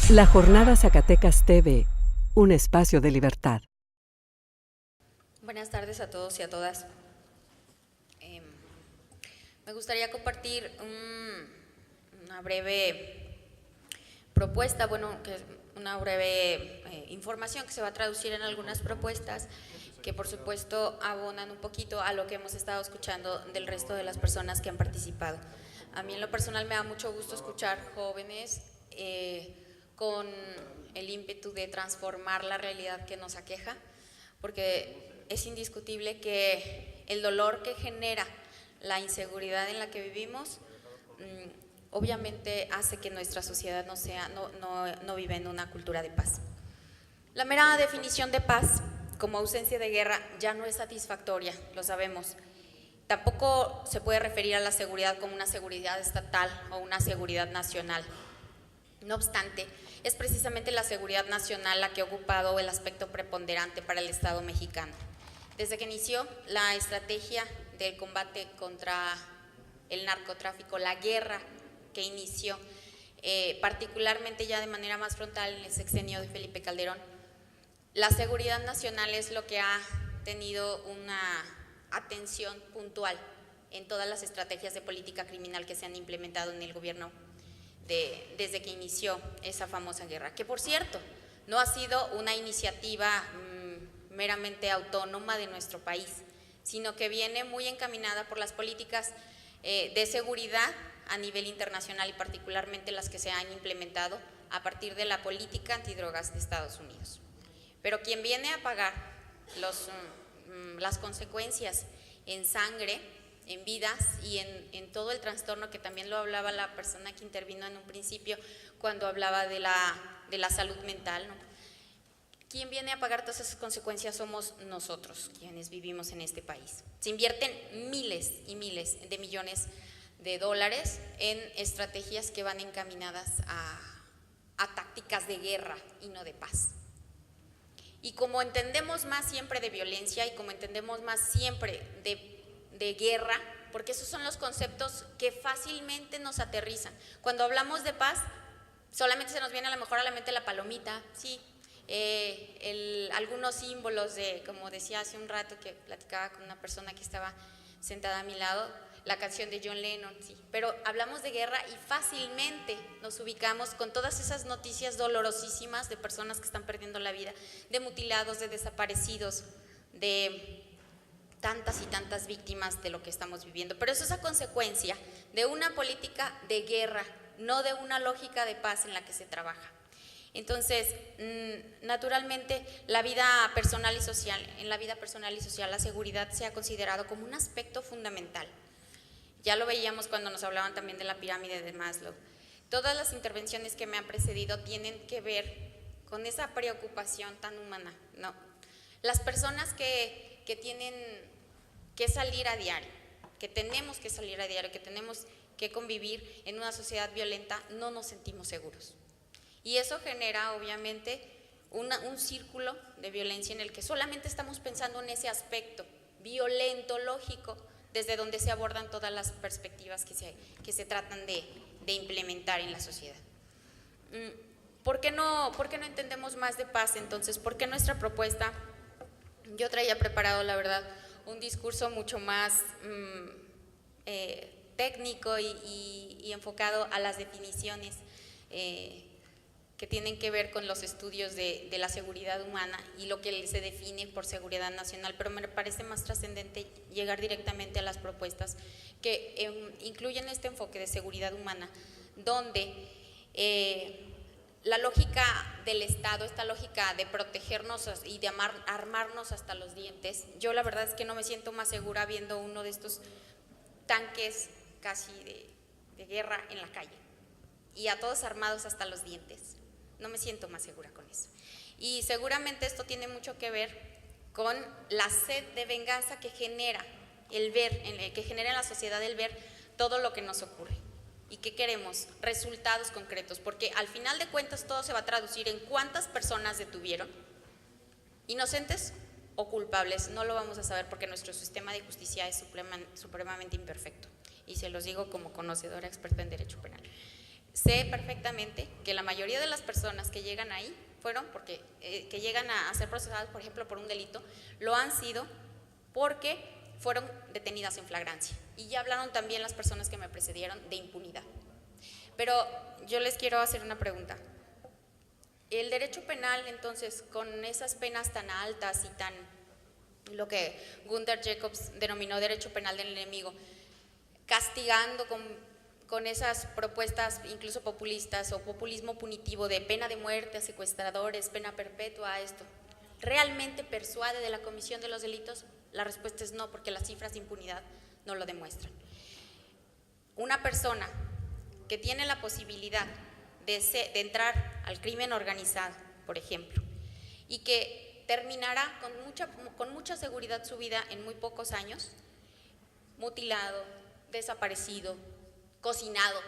La Jornada Zacatecas TV, un espacio de libertad. Buenas tardes a todos y a todas. Me gustaría compartir una breve propuesta, una breve información que se va a traducir en algunas propuestas que por supuesto abonan un poquito a lo que hemos estado escuchando del resto de las personas que han participado. A mí en lo personal me da mucho gusto escuchar jóvenes con el ímpetu de transformar la realidad que nos aqueja, porque es indiscutible que el dolor que genera la inseguridad en la que vivimos obviamente hace que nuestra sociedad no vive en una cultura de paz. La mera definición de paz como ausencia de guerra ya no es satisfactoria, lo sabemos. Tampoco se puede referir a la seguridad como una seguridad estatal o una seguridad nacional. No obstante, es precisamente la seguridad nacional la que ha ocupado el aspecto preponderante para el Estado mexicano. Desde que inició la estrategia del combate contra el narcotráfico, la guerra que inició, particularmente ya de manera más frontal en el sexenio de Felipe Calderón, la seguridad nacional es lo que ha tenido una atención puntual en todas las estrategias de política criminal que se han implementado en el gobierno desde que inició esa famosa guerra, que por cierto no ha sido una iniciativa meramente autónoma de nuestro país, sino que viene muy encaminada por las políticas de seguridad a nivel internacional y particularmente las que se han implementado a partir de la política antidrogas de Estados Unidos. Pero quien viene a pagar las consecuencias en sangre, en vidas y en todo el trastorno, que también lo hablaba la persona que intervino en un principio cuando hablaba de la salud mental, ¿no? Quien viene a pagar todas esas consecuencias somos nosotros, quienes vivimos en este país. Se invierten miles y miles de millones de dólares en estrategias que van encaminadas a tácticas de guerra y no de paz. Y como entendemos más siempre de violencia y como entendemos más siempre de guerra, porque esos son los conceptos que fácilmente nos aterrizan. Cuando hablamos de paz, solamente se nos viene a lo mejor a la mente la palomita, sí, algunos símbolos como decía hace un rato que platicaba con una persona que estaba sentada a mi lado, la canción de John Lennon, sí, pero hablamos de guerra y fácilmente nos ubicamos con todas esas noticias dolorosísimas de personas que están perdiendo la vida, de mutilados, de desaparecidos, de tantas y tantas víctimas de lo que estamos viviendo. Pero eso es a consecuencia de una política de guerra, no de una lógica de paz en la que se trabaja. Entonces, naturalmente, en la vida personal y social, la seguridad se ha considerado como un aspecto fundamental. Ya lo veíamos cuando nos hablaban también de la pirámide de Maslow. Todas las intervenciones que me han precedido tienen que ver con esa preocupación tan humana, ¿no? Las personas que tienen que salir a diario, que tenemos que salir a diario, que tenemos que convivir en una sociedad violenta, no nos sentimos seguros. Y eso genera obviamente un círculo de violencia en el que solamente estamos pensando en ese aspecto violento, lógico, desde donde se abordan todas las perspectivas que se tratan de implementar en la sociedad. ¿Por qué no entendemos más de paz entonces? ¿Por qué nuestra propuesta? Yo traía preparado, la verdad, un discurso mucho más técnico y enfocado a las definiciones que tienen que ver con los estudios de la seguridad humana y lo que se define por seguridad nacional, pero me parece más trascendente llegar directamente a las propuestas que incluyen este enfoque de seguridad humana, donde la lógica del Estado, esta lógica de protegernos y de armarnos hasta los dientes, yo la verdad es que no me siento más segura viendo uno de estos tanques casi de guerra en la calle y a todos armados hasta los dientes. No me siento más segura con eso. Y seguramente esto tiene mucho que ver con la sed de venganza que genera que genera en la sociedad el ver todo lo que nos ocurre. ¿Y qué queremos? Resultados concretos, porque al final de cuentas todo se va a traducir en cuántas personas detuvieron, inocentes o culpables. No lo vamos a saber porque nuestro sistema de justicia es supremamente imperfecto. Y se los digo como conocedora experta en derecho penal. sé perfectamente que la mayoría de las personas que llegan ahí que llegan a ser procesadas, por ejemplo, por un delito, lo han sido porque fueron detenidas en flagrancia. Y ya hablaron también las personas que me precedieron de impunidad. Pero yo les quiero hacer una pregunta. El derecho penal, entonces, con esas penas tan altas y tan, lo que Gunther Jacobs denominó derecho penal del enemigo, castigando con esas propuestas incluso populistas o populismo punitivo de pena de muerte a secuestradores, pena perpetua a esto, ¿realmente persuade de la comisión de los delitos? La respuesta es no, porque las cifras de impunidad no lo demuestran. Una persona que tiene la posibilidad de entrar al crimen organizado, por ejemplo, y que terminará con mucha seguridad su vida en muy pocos años, mutilado, desaparecido, cocinado,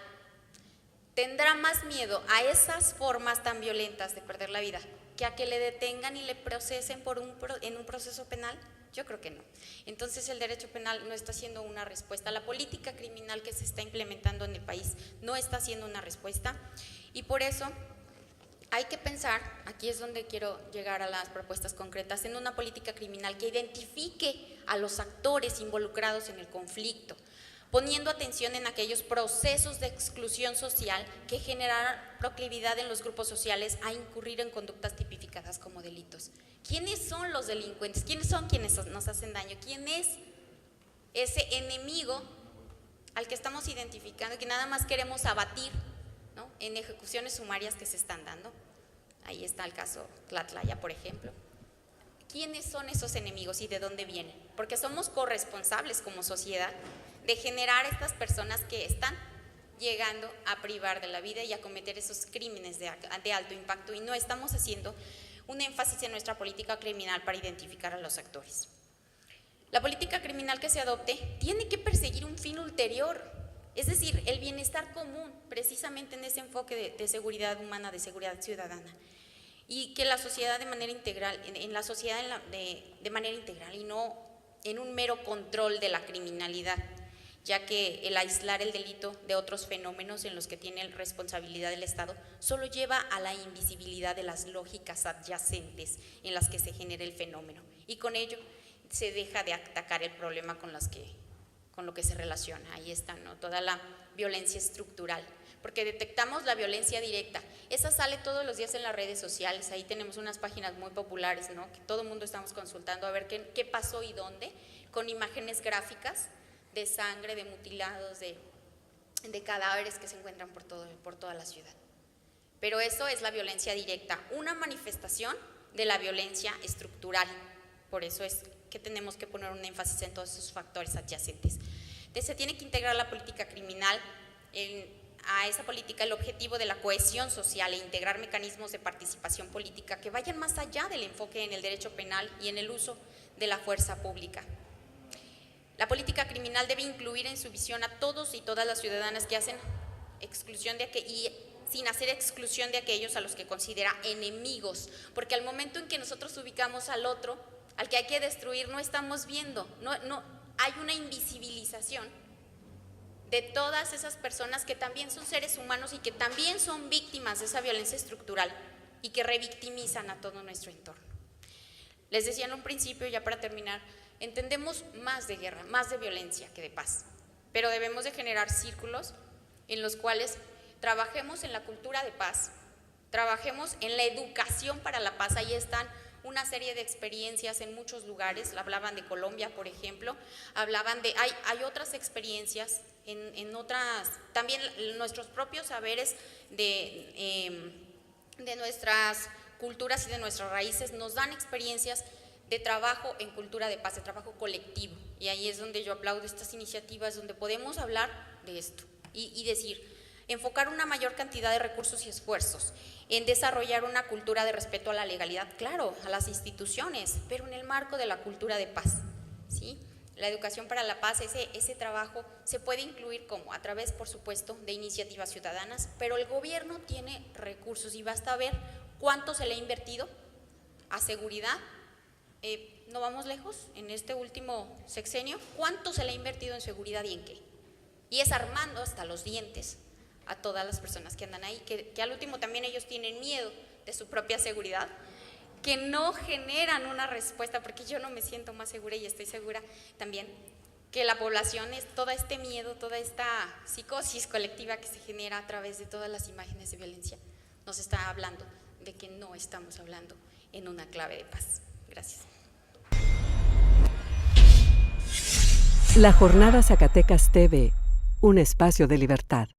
tendrá más miedo a esas formas tan violentas de perder la vida que a que le detengan y le procesen en un proceso penal. Yo creo que no. Entonces el derecho penal no está siendo una respuesta. La política criminal que se está implementando en el país no está siendo una respuesta, y por eso hay que pensar, aquí es donde quiero llegar a las propuestas concretas, en una política criminal que identifique a los actores involucrados en el conflicto, poniendo atención en aquellos procesos de exclusión social que generaran proclividad en los grupos sociales a incurrir en conductas tipificadas como delitos. ¿Quiénes son los delincuentes? ¿Quiénes son quienes nos hacen daño? ¿Quién es ese enemigo al que estamos identificando y que nada más queremos abatir, ¿no?, en ejecuciones sumarias que se están dando? Ahí está el caso Tlatlaya, por ejemplo. ¿Quiénes son esos enemigos y de dónde vienen? Porque somos corresponsables como sociedad de generar estas personas que están llegando a privar de la vida y a cometer esos crímenes de alto impacto, y no estamos haciendo un énfasis en nuestra política criminal para identificar a los actores. La política criminal que se adopte tiene que perseguir un fin ulterior, es decir, el bienestar común, precisamente en ese enfoque de seguridad humana, de seguridad ciudadana, y que la sociedad de manera integral, de manera integral y no en un mero control de la criminalidad, ya que el aislar el delito de otros fenómenos en los que tiene responsabilidad el Estado solo lleva a la invisibilidad de las lógicas adyacentes en las que se genera el fenómeno, y con ello se deja de atacar el problema con lo que se relaciona. Ahí está, ¿no?, toda la violencia estructural, porque detectamos la violencia directa, esa sale todos los días en las redes sociales. Ahí tenemos unas páginas muy populares, ¿no?, que todo el mundo estamos consultando a ver qué pasó y dónde, con imágenes gráficas de sangre, de mutilados, de cadáveres que se encuentran por toda la ciudad. Pero eso es la violencia directa, una manifestación de la violencia estructural. Por eso es que tenemos que poner un énfasis en todos esos factores adyacentes. Entonces, se tiene que integrar la política criminal a esa política el objetivo de la cohesión social e integrar mecanismos de participación política que vayan más allá del enfoque en el derecho penal y en el uso de la fuerza pública. La política criminal debe incluir en su visión a todos y todas las ciudadanas que hacen exclusión y sin hacer exclusión de aquellos a los que considera enemigos, porque al momento en que nosotros ubicamos al otro, al que hay que destruir, no estamos viendo, no hay una invisibilización de todas esas personas que también son seres humanos y que también son víctimas de esa violencia estructural y que revictimizan a todo nuestro entorno. Les decía en un principio, ya para terminar, entendemos más de guerra, más de violencia que de paz, pero debemos de generar círculos en los cuales trabajemos en la cultura de paz, trabajemos en la educación para la paz. Ahí están una serie de experiencias en muchos lugares, hablaban de Colombia, por ejemplo, hay otras experiencias en otras, también nuestros propios saberes de nuestras culturas y de nuestras raíces nos dan experiencias de trabajo en cultura de paz, de trabajo colectivo, y ahí es donde yo aplaudo estas iniciativas donde podemos hablar de esto y decir, enfocar una mayor cantidad de recursos y esfuerzos en desarrollar una cultura de respeto a la legalidad, claro, a las instituciones, pero en el marco de la cultura de paz, ¿sí? La educación para la paz, ese trabajo se puede incluir como a través, por supuesto, de iniciativas ciudadanas, pero el gobierno tiene recursos y basta ver cuánto se le ha invertido a seguridad. No vamos lejos, en este último sexenio, ¿cuánto se le ha invertido en seguridad y en qué? Y es armando hasta los dientes a todas las personas que andan ahí, que al último también ellos tienen miedo de su propia seguridad, que no generan una respuesta, porque yo no me siento más segura y estoy segura también que la población es todo este miedo, toda esta psicosis colectiva que se genera a través de todas las imágenes de violencia, nos está hablando de que no estamos hablando en una clave de paz. Gracias. La Jornada Zacatecas TV, un espacio de libertad.